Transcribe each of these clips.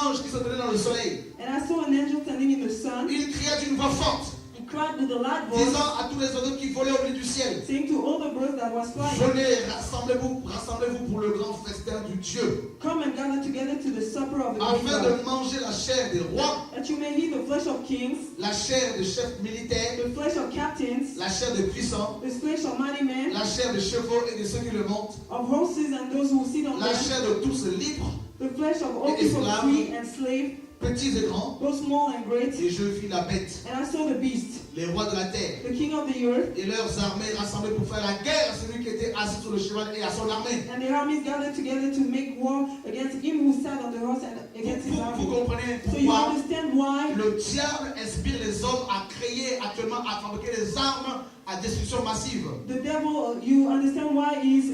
ange qui se tenait dans le soleil. And I saw an angel standing in the sun. Il criait d'une voix forte, He cried with a loud voice, disant à tous les oiseaux qui volaient au milieu du ciel, saying to all the birds that was flying, venez, rassemblez-vous pour le grand festin du Dieu, come and gather together to the supper of the afin great de God, manger la chair des rois, that you may eat the flesh of kings, la chair des chefs militaires, the flesh of captains, la chair des puissants, the flesh of mighty men, la chair des chevaux et de ceux qui le montent, of horses and those who sit on la them, chair de tous libres, the flesh of all et people esclaves, free and slave, petits et grands. both small and great. Et je vis la bête, And I saw the beast, les rois de la terre, the king of the earth, et leurs armées rassemblées pour faire la guerre à celui qui était assis sur le cheval et à son armée. and their armies gathered together to make war against him who sat on the horse and against his Vous army. comprenez So you pourquoi understand why le diable inspire les hommes à créer actuellement, à fabriquer des armes à destruction massive. the devil, you understand why he is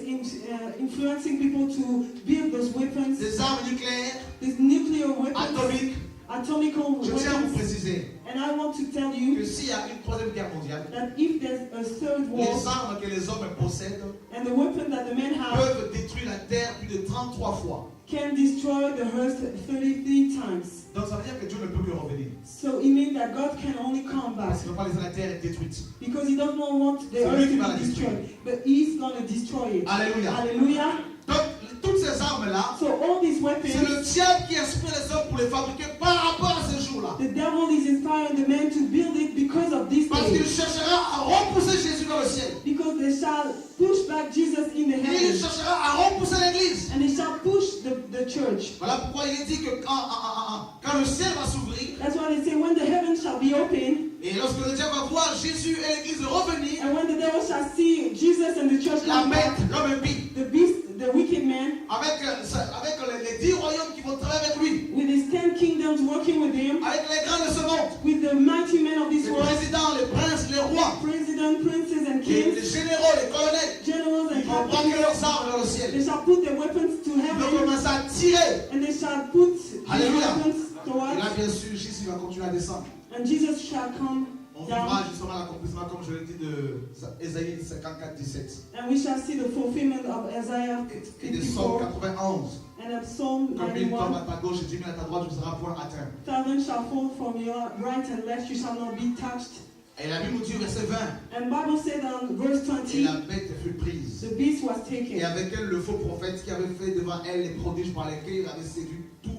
influencing people to build those weapons, Des armes nucléaires, these nuclear weapons, atomiques. atomical Je tiens à vous weapons. préciser And I want to tell you que s'il y a une troisième guerre mondiale, that if there's a third war, les armes que les hommes possèdent and the weapon that the men have peuvent détruire la terre plus de 33 fois. can destroy the earth 33 times. Donc ça veut dire que Dieu ne peut que revenir. So it means that God can only come back. Parce qu'il ne va pas laisser la terre être détruite. Because he does not want the C'est lui earth qui to va la be destroyed, but he's going to destroy it. Alléluia. Hallelujah. Donc toutes ces armes-là, So all these c'est weapons, le diable qui inspire les hommes pour les fabriquer par rapport à ces jours-là. the devil is inspiring the men to build it because of this Parce qu'il day. cherchera à repousser Jésus dans le ciel. Because they shall push back Jesus in the Il heavens. cherchera à repousser l'église. And they shall push the church. Voilà pourquoi il est dit que quand le ciel va s'ouvrir, That's why they say when the heavens shall be open, et lorsque le diable va voir Jésus et l'église revenir, and when the devil shall see Jesus and the church la come back, bête, l'homme impie, the beast, the wicked man, avec les 10 royaumes qui vont travailler avec lui, with his 10 kingdoms working with him, avec les grands de ce monde, with the mighty men of this les world, présidents, les princes, les rois, president, princes and les kings, généraux, les colonels, generals and ils vont braquer captains, leurs armes dans le ciel. they shall put their weapons to Ils vont heaven, commencer à tirer. and they shall put their Alléluia. weapons Et towards, là, bien sûr, Jésus va continuer à descendre. and Jesus shall come On down, vivra justement l'accomplissement, comme je l'ai dit, de Ésaïe 54, 17 and we shall see the fulfillment of Isaiah et de Psaume 54 91. and of Psalm Comme 1000 tombent 91. à ta gauche et 10 000 à ta droite, tu ne seras point atteint. Thousand shall fall from your right and left, you shall not be touched. Et la Bible nous dit, verset 20, And Bible said on verse et 20, la bête fut prise. the beast was Et taken, avec elle, le faux prophète qui avait fait devant elle les prodiges par lesquels il avait séduit tous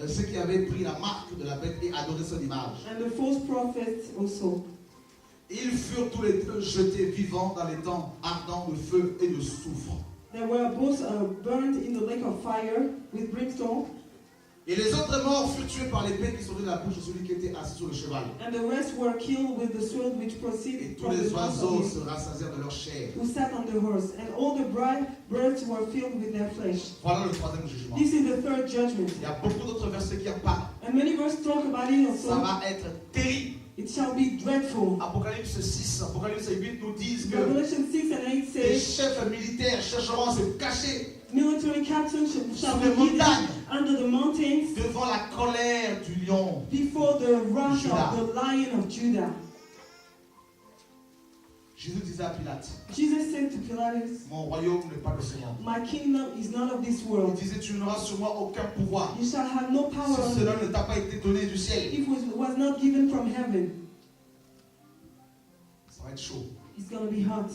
ceux qui avaient pris la marque de la bête et adoré son image. and the false prophet also. Ils furent tous les deux jetés vivants dans les temps ardents de feu et de soufre. They were both burned in the lake of fire with brimstone, Et les autres morts furent tués par l'épée qui sortait de la bouche de celui qui était assis sur le cheval. and the rest were killed with the sword which Et proceeded tous from les the mouth oiseaux of se him rassasièrent de leur chair. who sat on the horse, and all the bright birds were filled with their flesh. Voilà le troisième jugement. This is the third judgment. Il y a beaucoup d'autres versets qui en parlent. And many verses talk about it Ça also. va être terrible. It shall be dreadful. Apocalypse 6, Apocalypse 8 nous disent que Revelation 6 and 8 les says, chefs militaires chercheront à se cacher military captains shall Sur be les hidden montagnes. under the mountains devant la colère du lion. before the wrath Judah. of the Lion of Judah. Jésus disait à Pilate, Jesus said to Pilatus, mon royaume n'est pas de ce monde. my kingdom is not of this Il world. disait, tu n'auras sur moi aucun pouvoir. You shall have no power Si on cela ne t'a pas été donné du ciel, if it was not given from heaven. ça va être chaud. It's going to be hot.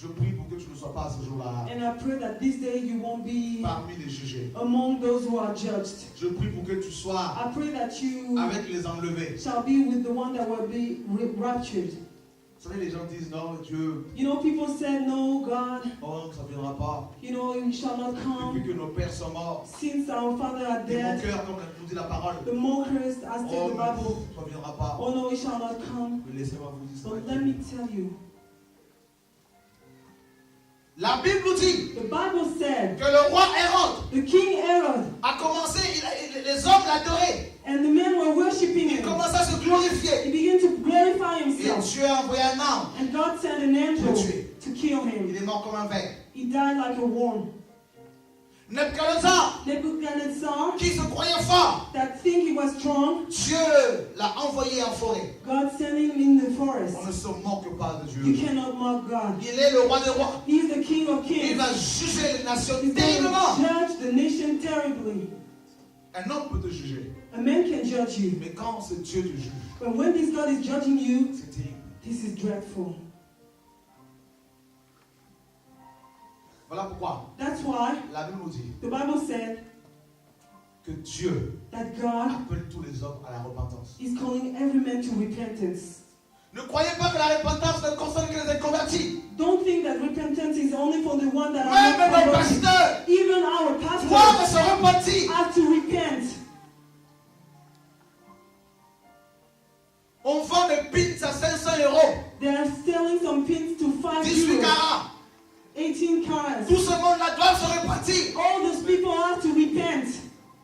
Je prie pour que tu ne sois pas à ce jour-là And I pray that this day you won't be parmi les jugés. among those who are judged. Je prie pour que tu sois I pray that you avec les enlevés. shall be with the one that will be raptured. Vous savez, les gens disent, non, Dieu, You know, people said, no, God, oh, ça ne viendra pas. you know, you shall not Depuis come. que nos pères sont morts, Since our father are des dead, moqueurs, comme nous dit la parole. the mockers, as Oh, said the Bible, ça ne viendra pas. oh no, it shall not come. Mais laissez-moi vous dire ça. va But être let me terrible. tell you, La Bible nous dit the Bible said que le roi Hérode the King Herod a commencé, les hommes l'adoraient. and the men were worshiping Il him. commençait à se glorifier. He began to glorify Et himself. Dieu a envoyé un ange. And God sent an angel to kill Il him. est mort comme un ver. He died like a worm. Nebuchadnezzar, Nebuchadnezzar, qui se croyait fort, that think he was strong, Dieu l'a envoyé en forêt. God sent him in the forest. On ne se moque pas de You Dieu. cannot mock God. Il est le roi des rois. He is the King of Il kings. va juger les nations He's going terriblement. to judge the nation terribly. Un homme peut te juger. A man can judge you. Mais quand c'est Dieu te juge, But when this God is judging you, c'est terrible. this is dreadful. Voilà pourquoi That's why la Bible nous dit the Bible said que Dieu that God appelle tous les hommes à la repentance. is calling every man to repentance. Ne croyez pas que la repentance ne concerne que les inconvertis. Don't think that repentance is only for the one that Même are nos not converted. pasteurs Even our doivent pastors se repentir. have to repent. On vend des pins à 500 €. They are selling some pins to 5 18 euros, carats. 18 cars. Tout ce monde-là doit se repentir. All those people have to repent.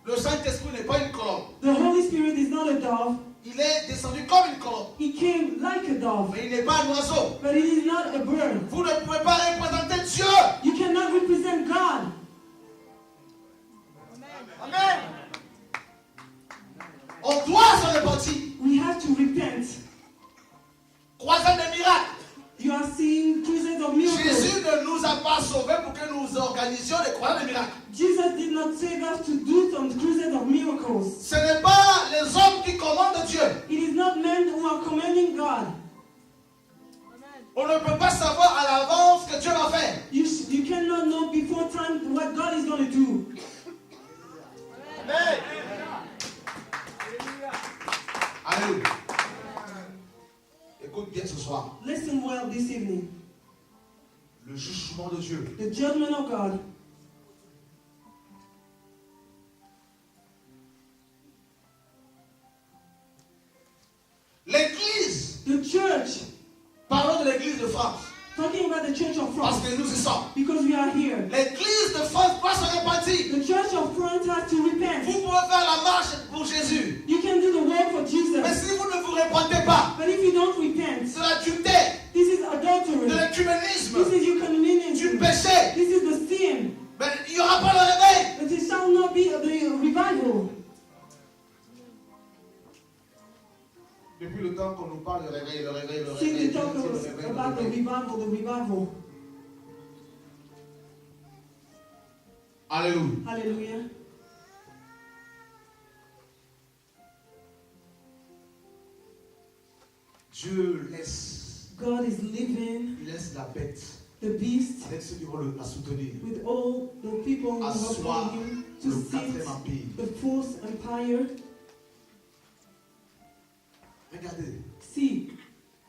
Le Saint-Esprit n'est pas une colombe. The Holy Spirit is not a dove. Il est descendu comme une colombe. He came like a dove, Mais il n'est pas un oiseau. but it is not a bird. Vous ne pouvez pas représenter Dieu. You cannot represent God. Amen. On doit se repentir. We have to repent. Croisade des miracles. You are seeing crusades of miracles. Jésus ne nous a pas sauvés pour que nous organisions des croisades des miracles. Jesus did not save us to do some crusades of miracles. Ce n'est pas les hommes qui commandent Dieu. It is not men who are commanding God. On ne peut pas savoir à l'avance que Dieu va faire. You cannot know before time what God is going to do. Amen. Alléluia. Écoute bien ce soir. Listen well this evening. Le jugement de Dieu. The judgment of God. L'église. The church. Parlons de l'église de France. Talking about the church of Parce France. que nous y sommes. Because we are here. L'église de France doit se repentir. The church of France has to Vous repent. pouvez faire la marche pour Jésus. You can do the work for Mais Jesus. si vous ne vous repentez pas But if you don't repent, de l'adultère, this is de adultery. l'écuménisme, This is du eucumenism. péché, This is the sin. ben, il n'y aura pas le réveil. But it shall not be the revival. Depuis le temps qu'on nous parle de réveil, le réveil, le Since réveil, you talk le réveil, about the le réveil. revival. Alléluia. Hallelujah. Dieu laisse, God is living il laisse la bête the beast avec ceux qui vont la soutenir. with all the people who work Asseoir for him to le sit quatrième empire. the fourth empire. Regardez, See,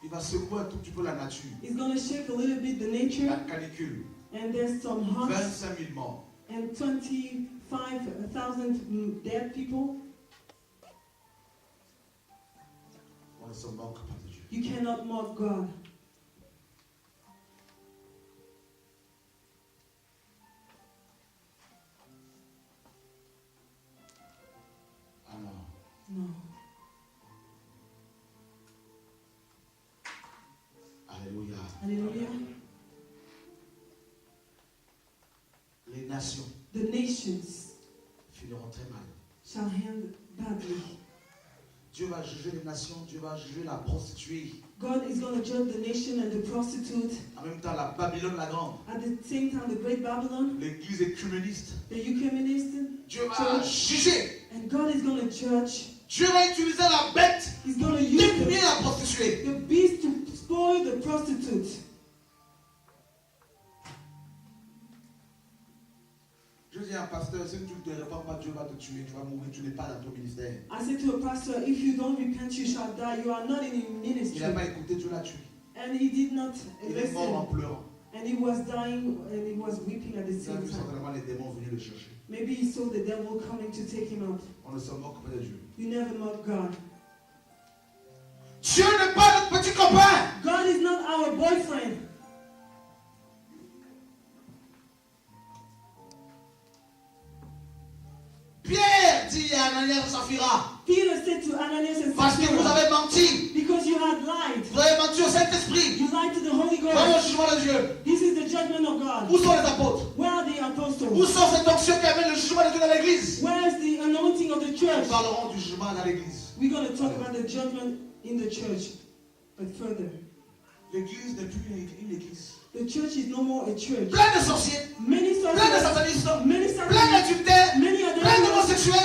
il va secouer un tout petit peu la nature. it's going to shake a little bit the nature, La canicule, and there's some hearts 25 000 morts. and 25,000 dead people. On ne se moque pas de Dieu. You cannot mock God. Alors, No. alléluia. Hallelujah. Les nations The nations finiront très mal. shall end badly. Dieu va juger les nations, Dieu va juger la prostituée. God is going to judge the nation and the prostitute. En même temps, la Babylone la grande, At the same time, the great Babylon, l'église écuméniste. the eucumenist, Dieu va juger. and God is going to judge. Dieu va utiliser la bête, He's going to use dépouiller la prostituée. the beast to spoil the prostitute. Je dis à un pasteur, si tu ne te répands pas, Dieu va te tuer, tu vas mourir, tu n'es pas dans ton ministère. I said to a pastor, if you don't repent, you shall die. You are not in Il ministry. n'a pas écouté, Dieu l'a tué. And he did not Il est mort en listen. pleurant. And he was dying and he was weeping at the Il a same vu time. certainement les démons venir le chercher. Maybe he saw the devil coming to take him out. On ne se moque pas de Dieu. You never mock God. Dieu n'est pas notre petit copain. God is not our boyfriend. Pierre dit à Ananias et Saphira, Peter said to Ananias and parce que vous Sapphira, avez menti, because you had lied. vous avez menti au Saint-Esprit. You lied to the Holy Voilà le Ghost. jugement de Dieu. This is the judgment of God. Où sont les apôtres? Where are the Où apostles? sont cette onction qui amène le jugement de Dieu dans l'église? Where is the anointing of the Nous church? parlerons du jugement dans l'église. We're going to talk about the judgment in the church. But further, L'église n'est plus une église. the church is no more a church. Plein de sorciers, Many plein de sorcerers, satanistes, many plein Satanists, d'adultères, many plein adulterers, d'homosexuels.